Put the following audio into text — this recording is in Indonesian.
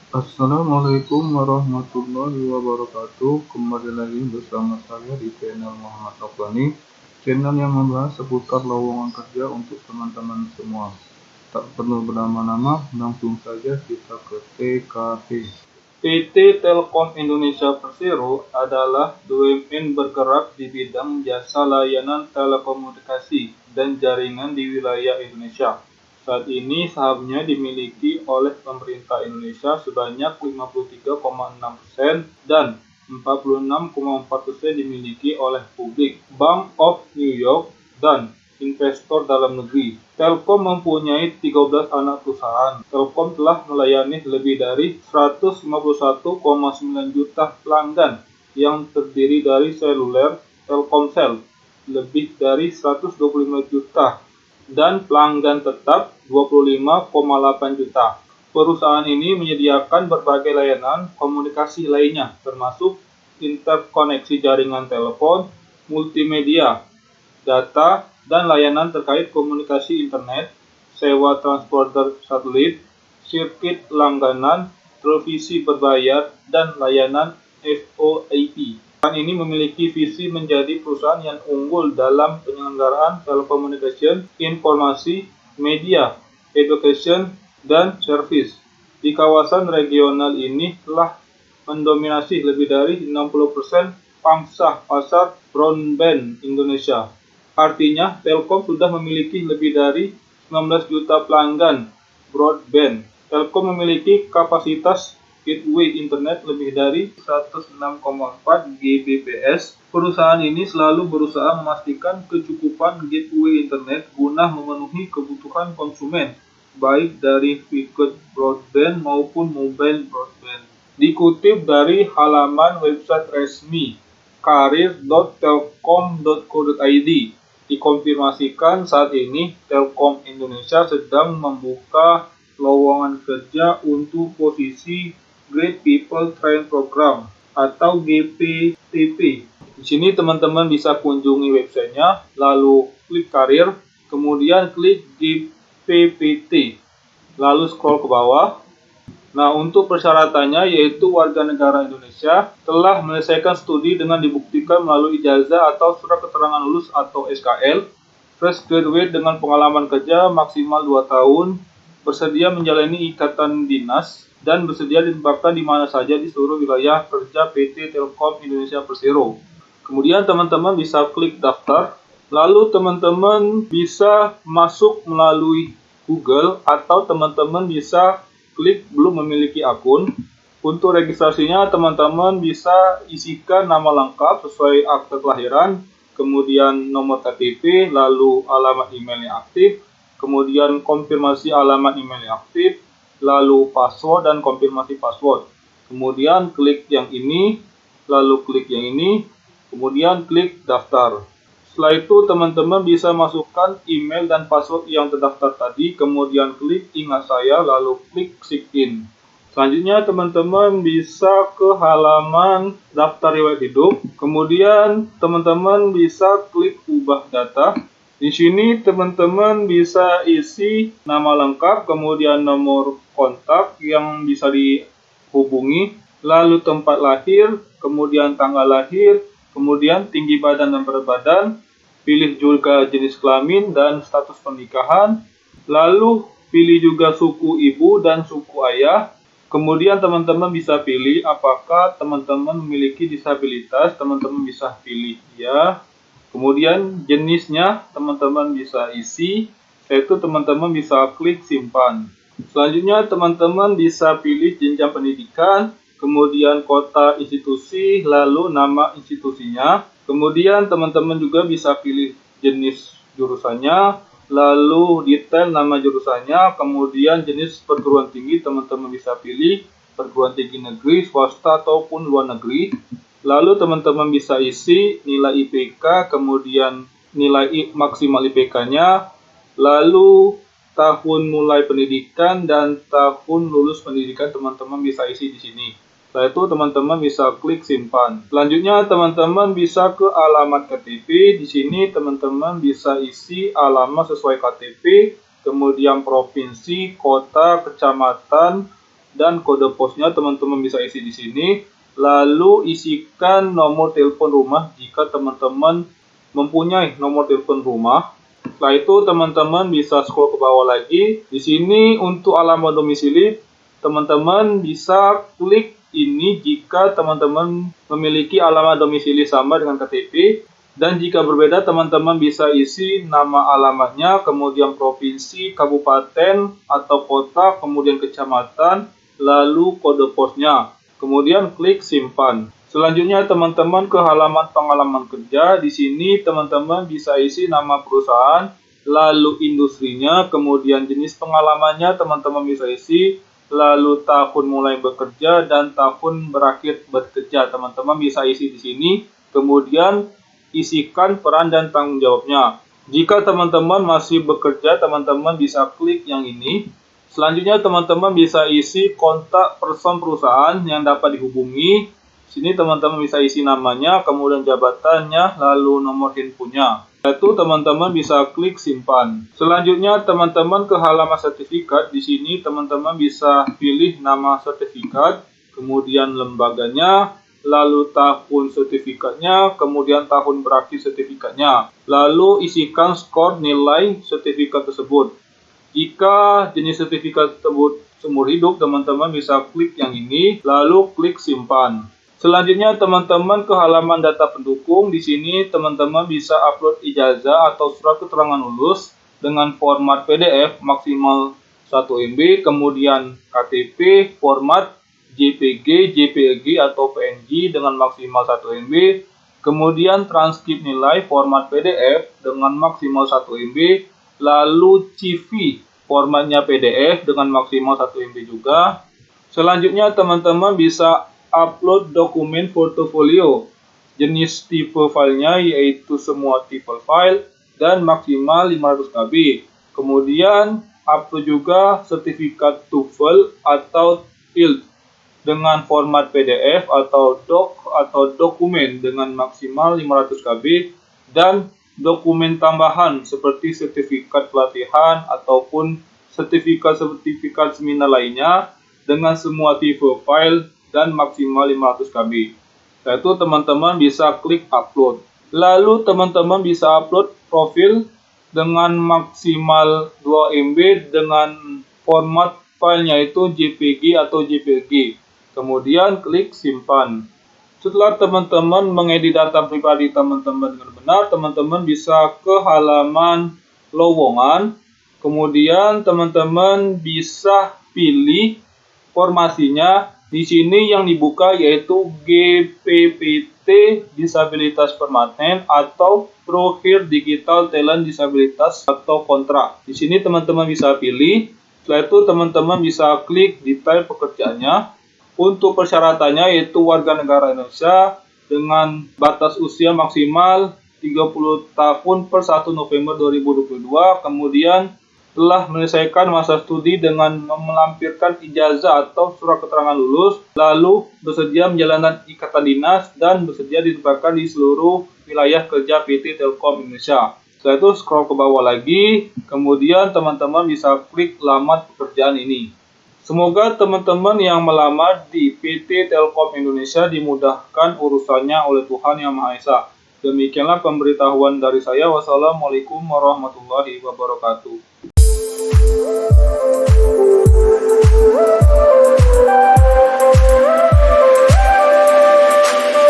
Assalamualaikum warahmatullahi wabarakatuh. Kembali lagi bersama saya di channel Muhammad Raflani, channel yang membahas seputar lowongan kerja untuk teman-teman semua. Tak perlu berlama-lama, langsung saja kita ke TKP. PT Telkom Indonesia Persero adalah BUMN bergerak di bidang jasa layanan telekomunikasi dan jaringan di wilayah Indonesia. Saat ini sahamnya dimiliki oleh pemerintah Indonesia sebanyak 53,6% dan 46,4% dimiliki oleh publik, Bank of New York, dan investor dalam negeri. Telkom mempunyai 13 anak perusahaan. Telkom telah melayani lebih dari 151,9 juta pelanggan yang terdiri dari seluler, Telkomsel, lebih dari 125 juta, dan pelanggan tetap 25,8 juta. Perusahaan ini menyediakan berbagai layanan komunikasi lainnya, termasuk interkoneksi jaringan telepon, multimedia, data, dan layanan terkait komunikasi internet, sewa transponder satelit, sirkuit langganan, televisi berbayar, dan layanan VoIP. Perusahaan ini memiliki visi menjadi perusahaan yang unggul dalam penyelenggaraan telekomunikasi, informasi, media, education, dan service. Di kawasan regional ini telah mendominasi lebih dari 60% pangsa pasar broadband Indonesia. Artinya, Telkom sudah memiliki lebih dari 19 juta pelanggan broadband. Telkom memiliki kapasitas gateway internet lebih dari 106,4 Gbps. Perusahaan ini selalu berusaha memastikan kecukupan gateway internet guna memenuhi kebutuhan konsumen, baik dari fixed broadband maupun mobile broadband. Dikutip dari halaman website resmi karir.telkom.co.id, dikonfirmasikan saat ini Telkom Indonesia sedang membuka lowongan kerja untuk posisi Great People Train Program atau GPTP. Di sini teman-teman bisa kunjungi websitenya, lalu klik karir, kemudian klik GPPT, lalu scroll ke bawah. Nah, untuk persyaratannya yaitu warga negara Indonesia, telah menyelesaikan studi dengan dibuktikan melalui ijazah atau surat keterangan lulus atau SKL, fresh graduate dengan pengalaman kerja maksimal 2 tahun, bersedia menjalani ikatan dinas, dan bersedia ditempatkan di mana saja di seluruh wilayah kerja PT Telkom Indonesia Persero. Kemudian teman-teman bisa klik daftar, lalu teman-teman bisa masuk melalui Google atau teman-teman bisa klik belum memiliki akun. Untuk registrasinya teman-teman bisa isikan nama lengkap sesuai akte kelahiran, kemudian nomor KTP, lalu alamat email yang aktif, kemudian konfirmasi alamat email yang aktif, lalu password dan konfirmasi password. Kemudian klik yang ini, lalu klik yang ini, kemudian klik daftar. Setelah itu teman-teman bisa masukkan email dan password yang terdaftar tadi, kemudian klik ingat saya, lalu klik sign in. Selanjutnya teman-teman bisa ke halaman daftar riwayat hidup, kemudian teman-teman bisa klik ubah data. Di sini teman-teman bisa isi nama lengkap, kemudian nomor kontak yang bisa dihubungi, lalu tempat lahir, kemudian tanggal lahir, kemudian tinggi badan dan berat badan, pilih juga jenis kelamin dan status pernikahan, lalu pilih juga suku ibu dan suku ayah. Kemudian teman-teman bisa pilih apakah teman-teman memiliki disabilitas, teman-teman bisa pilih ya. Kemudian jenisnya teman-teman bisa isi, yaitu teman-teman bisa klik simpan. Selanjutnya teman-teman bisa pilih jenjang pendidikan, kemudian kota institusi, lalu nama institusinya. Kemudian teman-teman juga bisa pilih jenis jurusannya, lalu detail nama jurusannya, kemudian jenis perguruan tinggi teman-teman bisa pilih perguruan tinggi negeri, swasta, ataupun luar negeri. Lalu teman-teman bisa isi nilai IPK, kemudian nilai maksimal IPK-nya, lalu tahun mulai pendidikan dan tahun lulus pendidikan teman-teman bisa isi di sini. Setelah itu teman-teman bisa klik simpan. Selanjutnya teman-teman bisa ke alamat KTP. Di sini teman-teman bisa isi alamat sesuai KTP, kemudian provinsi, kota, kecamatan, dan kode posnya teman-teman bisa isi di sini. Lalu isikan nomor telepon rumah jika teman-teman mempunyai nomor telepon rumah. Setelah itu teman-teman bisa scroll ke bawah lagi. Di sini untuk alamat domisili, teman-teman bisa klik ini jika teman-teman memiliki alamat domisili sama dengan KTP. Dan jika berbeda, teman-teman bisa isi nama alamatnya, kemudian provinsi, kabupaten, atau kota, kemudian kecamatan, lalu kode posnya. Kemudian klik simpan. Selanjutnya teman-teman ke halaman pengalaman kerja. Di sini teman-teman bisa isi nama perusahaan, lalu industrinya, kemudian jenis pengalamannya teman-teman bisa isi, lalu tahun mulai bekerja dan tahun berakhir bekerja teman-teman bisa isi di sini. Kemudian isikan peran dan tanggung jawabnya. Jika teman-teman masih bekerja, teman-teman bisa klik yang ini. Selanjutnya teman-teman bisa isi kontak person perusahaan yang dapat dihubungi. Sini teman-teman bisa isi namanya, kemudian jabatannya, lalu nomor handphonenya. Itu teman-teman bisa klik simpan. Selanjutnya teman-teman ke halaman sertifikat. Di sini teman-teman bisa pilih nama sertifikat, kemudian lembaganya, lalu tahun sertifikatnya, kemudian tahun berakhir sertifikatnya. Lalu isikan skor nilai sertifikat tersebut. Jika jenis sertifikat tersebut seumur hidup, teman-teman bisa klik yang ini, lalu klik simpan. Selanjutnya teman-teman ke halaman data pendukung. Di sini teman-teman bisa upload ijazah atau surat keterangan lulus dengan format PDF maksimal 1 MB, kemudian KTP format JPG, JPG atau PNG dengan maksimal 1 MB, kemudian transkrip nilai format PDF dengan maksimal 1 MB, lalu CV formatnya PDF dengan maksimal 1 MB juga. Selanjutnya teman-teman bisa upload dokumen portofolio. Jenis tipe filenya yaitu semua tipe file dan maksimal 500 KB. Kemudian upload juga sertifikat TOEFL atau TOEFL dengan format PDF atau doc atau dokumen dengan maksimal 500 KB dan dokumen tambahan seperti sertifikat pelatihan ataupun sertifikat seminar lainnya dengan semua tipe file dan maksimal 500 KB. Setelah itu teman-teman bisa klik upload. Lalu teman-teman bisa upload profil dengan maksimal 2 MB dengan format filenya itu JPG atau JPG. Kemudian klik simpan. Setelah teman-teman mengedit data pribadi teman-teman dengan benar, teman-teman bisa ke halaman lowongan. Kemudian teman-teman bisa pilih formasinya. Di sini yang dibuka yaitu GPPT Disabilitas Permanen atau Profil Digital Talent Disabilitas atau kontrak. Di sini teman-teman bisa pilih. Setelah itu teman-teman bisa klik detail pekerjaannya. Untuk persyaratannya yaitu warga negara Indonesia dengan batas usia maksimal 30 tahun per 1 November 2022, kemudian telah menyelesaikan masa studi dengan melampirkan ijazah atau surat keterangan lulus, lalu bersedia menjalankan ikatan dinas dan bersedia ditempatkan di seluruh wilayah kerja PT Telkom Indonesia. Setelah itu scroll ke bawah lagi, kemudian teman-teman bisa klik lamar pekerjaan ini. Semoga teman-teman yang melamar di PT Telkom Indonesia dimudahkan urusannya oleh Tuhan Yang Maha Esa. Demikianlah pemberitahuan dari saya. Wassalamualaikum warahmatullahi wabarakatuh.